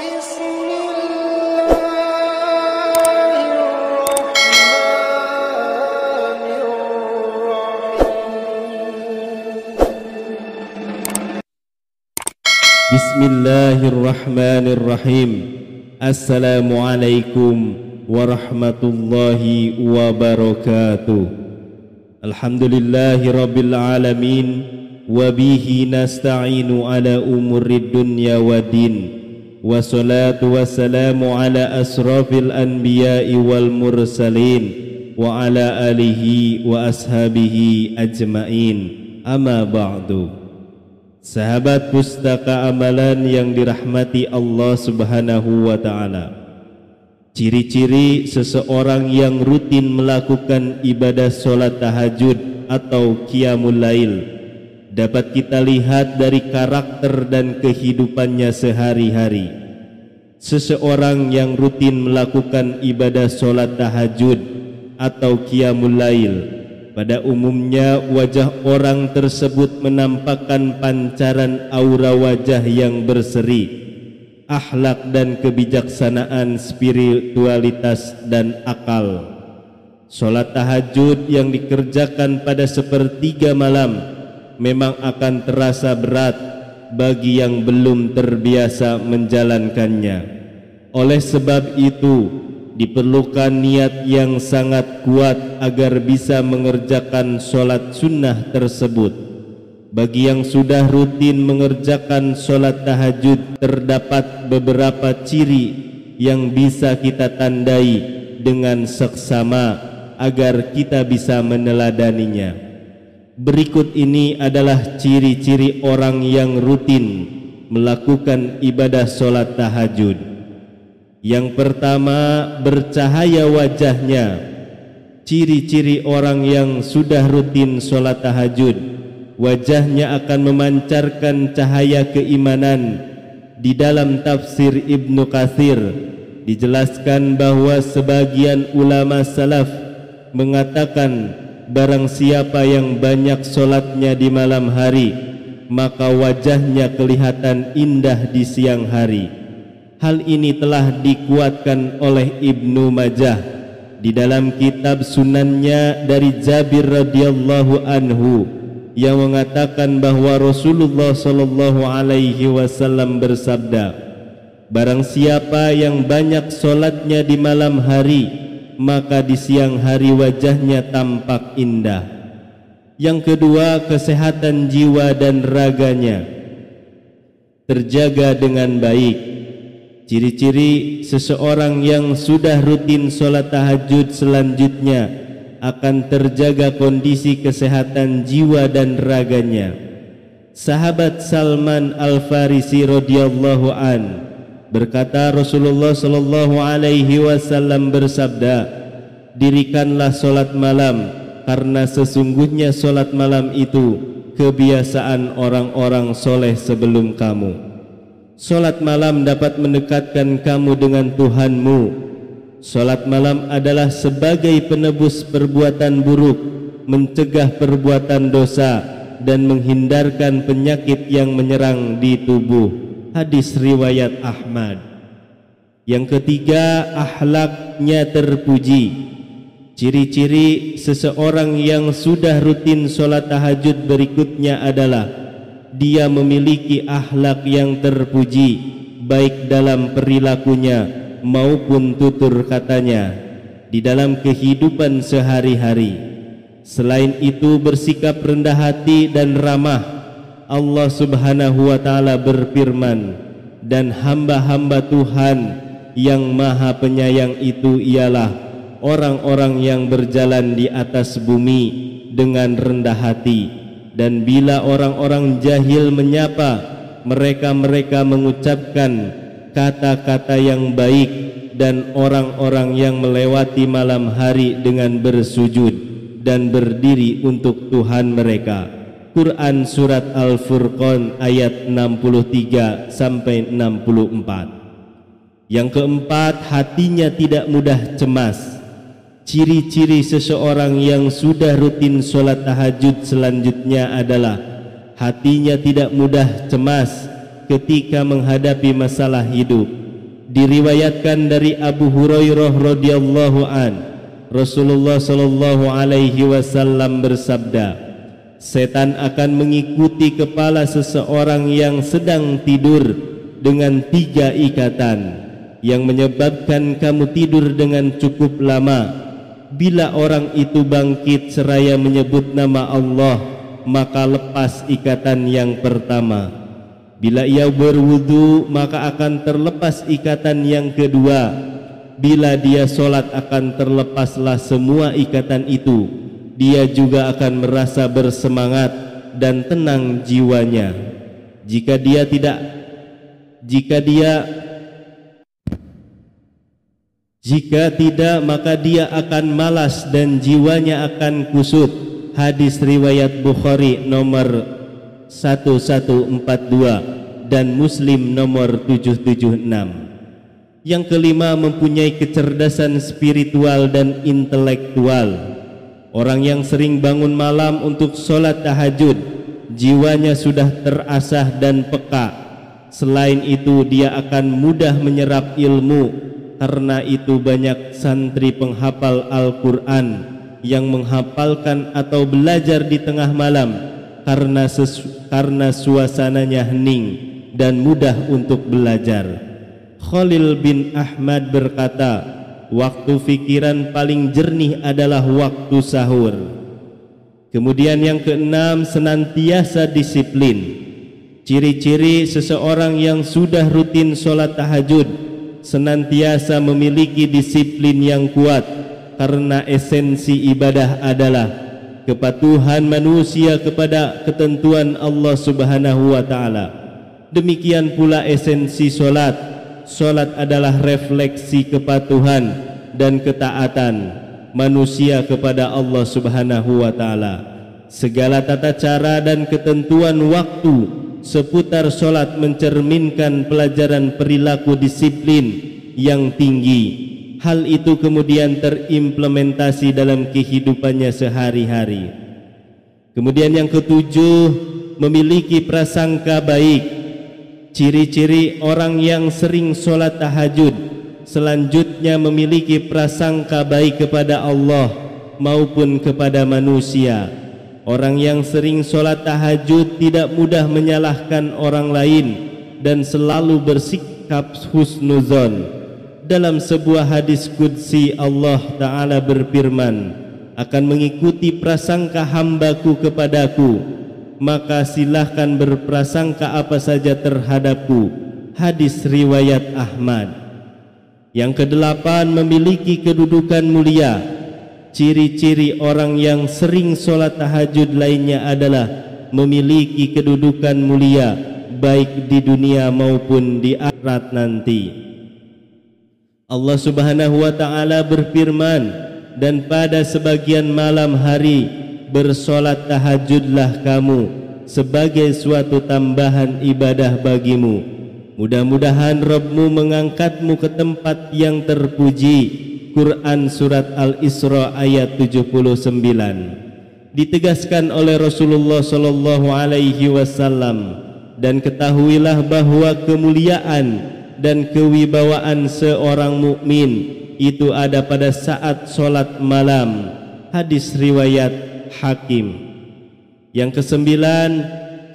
Bismillahirrahmanirrahim. Assalamualaikum warahmatullahi wabarakatuh. Alhamdulillahi rabbil alamin. Wabihi nasta'inu ala umurid dunya wa din. Wassalatu wassalamu ala asrafil anbiya'i wal mursalin wa ala alihi wa ashabihi ajmain. Amma ba'du. Sahabat Pustaka Amalan yang dirahmati Allah Subhanahu wa ta'ala, ciri-ciri seseorang yang rutin melakukan ibadah sholat tahajud atau qiyamul lail dapat kita lihat dari karakter dan kehidupannya sehari-hari. Seseorang yang rutin melakukan ibadah sholat tahajud atau qiyamul lail, pada umumnya wajah orang tersebut menampakkan pancaran aura wajah yang berseri, akhlak dan kebijaksanaan, spiritualitas dan akal. Sholat tahajud yang dikerjakan pada sepertiga malam memang akan terasa berat bagi yang belum terbiasa menjalankannya. Oleh sebab itu, diperlukan niat yang sangat kuat agar bisa mengerjakan sholat sunnah tersebut. Bagi yang sudah rutin mengerjakan sholat tahajud, terdapat beberapa ciri yang bisa kita tandai dengan seksama agar kita bisa meneladaninya. Berikut ini adalah ciri-ciri orang yang rutin melakukan ibadah sholat tahajud. Yang pertama, bercahaya wajahnya. Ciri-ciri orang yang sudah rutin sholat tahajud, wajahnya akan memancarkan cahaya keimanan. Di dalam tafsir Ibnu Katsir dijelaskan bahwa sebagian ulama salaf mengatakan, barang siapa yang banyak sholatnya di malam hari, maka wajahnya kelihatan indah di siang hari. Hal ini telah dikuatkan oleh Ibnu Majah di dalam kitab sunannya dari Jabir radhiyallahu anhu yang mengatakan bahwa Rasulullah sallallahu alaihi wasallam bersabda, barang siapa yang banyak sholatnya di malam hari, maka di siang hari wajahnya tampak indah. Yang kedua, kesehatan jiwa dan raganya terjaga dengan baik. Ciri-ciri seseorang yang sudah rutin sholat tahajud selanjutnya akan terjaga kondisi kesehatan jiwa dan raganya. Sahabat Salman Al-Farisi radhiyallahu an berkata, Rasulullah sallallahu alaihi wasallam bersabda, dirikanlah sholat malam, karena sesungguhnya sholat malam itu kebiasaan orang-orang soleh sebelum kamu. Sholat malam dapat mendekatkan kamu dengan Tuhanmu. Sholat malam adalah sebagai penebus perbuatan buruk, mencegah perbuatan dosa, dan menghindarkan penyakit yang menyerang di tubuh. Hadis riwayat Ahmad. Yang ketiga, akhlaknya terpuji. Ciri-ciri seseorang yang sudah rutin sholat tahajud berikutnya adalah dia memiliki akhlak yang terpuji, baik dalam perilakunya maupun tutur katanya di dalam kehidupan sehari-hari. Selain itu, bersikap rendah hati dan ramah. Allah Subhanahu wa ta'ala berfirman, dan hamba-hamba Tuhan yang maha penyayang itu ialah orang-orang yang berjalan di atas bumi dengan rendah hati. Dan bila orang-orang jahil menyapa, mereka mengucapkan kata-kata yang baik, dan orang-orang yang melewati malam hari dengan bersujud dan berdiri untuk Tuhan mereka. Quran Surat Al-Furqan ayat 63 sampai 64. Yang keempat, hatinya tidak mudah cemas. Ciri-ciri seseorang yang sudah rutin sholat tahajud selanjutnya adalah hatinya tidak mudah cemas ketika menghadapi masalah hidup. Diriwayatkan dari Abu Hurairah radhiyallahu an, Rasulullah sallallahu alaihi wasallam bersabda, setan akan mengikuti kepala seseorang yang sedang tidur dengan 3 ikatan yang menyebabkan kamu tidur dengan cukup lama. Bila orang itu bangkit seraya menyebut nama Allah, maka lepas ikatan yang pertama. Bila ia berwudu, maka akan terlepas ikatan yang kedua. Bila dia sholat, akan terlepaslah semua ikatan itu. Dia juga akan merasa bersemangat dan tenang jiwanya. Jika tidak, maka dia akan malas dan jiwanya akan kusut. Hadis riwayat Bukhari nomor 1142 dan Muslim nomor 776. Yang kelima, mempunyai kecerdasan spiritual dan intelektual. Orang yang sering bangun malam untuk sholat tahajud, jiwanya sudah terasah dan peka. Selain itu, dia akan mudah menyerap ilmu. Karena itu banyak santri penghafal Al-Quran yang menghafalkan atau belajar di tengah malam karena suasananya hening dan mudah untuk belajar. Khalil bin Ahmad berkata, waktu fikiran paling jernih adalah waktu sahur. Kemudian yang keenam, senantiasa disiplin. Ciri-ciri seseorang yang sudah rutin sholat tahajud senantiasa memiliki disiplin yang kuat, karena esensi ibadah adalah kepatuhan manusia kepada ketentuan Allah Subhanahu wa taala. Demikian pula esensi solat. Solat adalah refleksi kepatuhan dan ketaatan manusia kepada Allah Subhanahu wa taala. Segala tata cara dan ketentuan waktu seputar solat mencerminkan pelajaran perilaku disiplin yang tinggi. Hal itu kemudian terimplementasi dalam kehidupannya sehari-hari. Kemudian yang ketujuh, memiliki prasangka baik. Ciri-ciri orang yang sering sholat tahajud selanjutnya memiliki prasangka baik kepada Allah maupun kepada manusia. Orang yang sering sholat tahajud tidak mudah menyalahkan orang lain dan selalu bersikap husnuzon. Dalam sebuah hadis qudsi, Allah Ta'ala berfirman, akan mengikuti prasangka hambaku kepadaku, maka silahkan berprasangka apa saja terhadapku. Hadis riwayat Ahmad. Yang kedelapan, memiliki kedudukan mulia. Ciri-ciri orang yang sering sholat tahajud lainnya adalah memiliki kedudukan mulia, baik di dunia maupun di akhirat nanti. Allah Subhanahu wa ta'ala berfirman, dan pada sebagian malam hari bersolat tahajudlah kamu sebagai suatu tambahan ibadah bagimu. Mudah-mudahan Rabbmu mengangkatmu ke tempat yang terpuji. Quran Surat Al-Isra ayat 79. Ditegaskan oleh Rasulullah sallallahu alaihi wasallam, dan ketahuilah bahwa kemuliaan dan kewibawaan seorang mukmin itu ada pada saat sholat malam. Hadis riwayat Hakim. Yang kesembilan,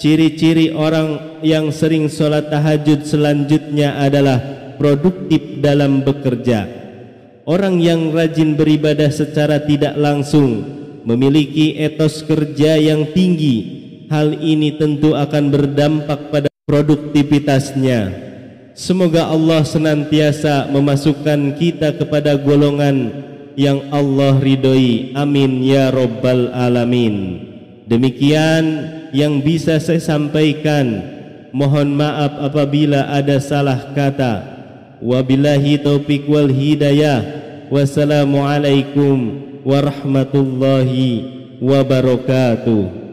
ciri-ciri orang yang sering sholat tahajud selanjutnya adalah produktif dalam bekerja. Orang yang rajin beribadah secara tidak langsung memiliki etos kerja yang tinggi. Hal ini tentu akan berdampak pada produktivitasnya. Semoga Allah senantiasa memasukkan kita kepada golongan yang Allah ridhoi. Amin ya Rabbal Alamin. Demikian yang bisa saya sampaikan. Mohon maaf apabila ada salah kata. Wabillahi taufiq wal hidayah. Wassalamualaikum warahmatullahi wabarakatuh.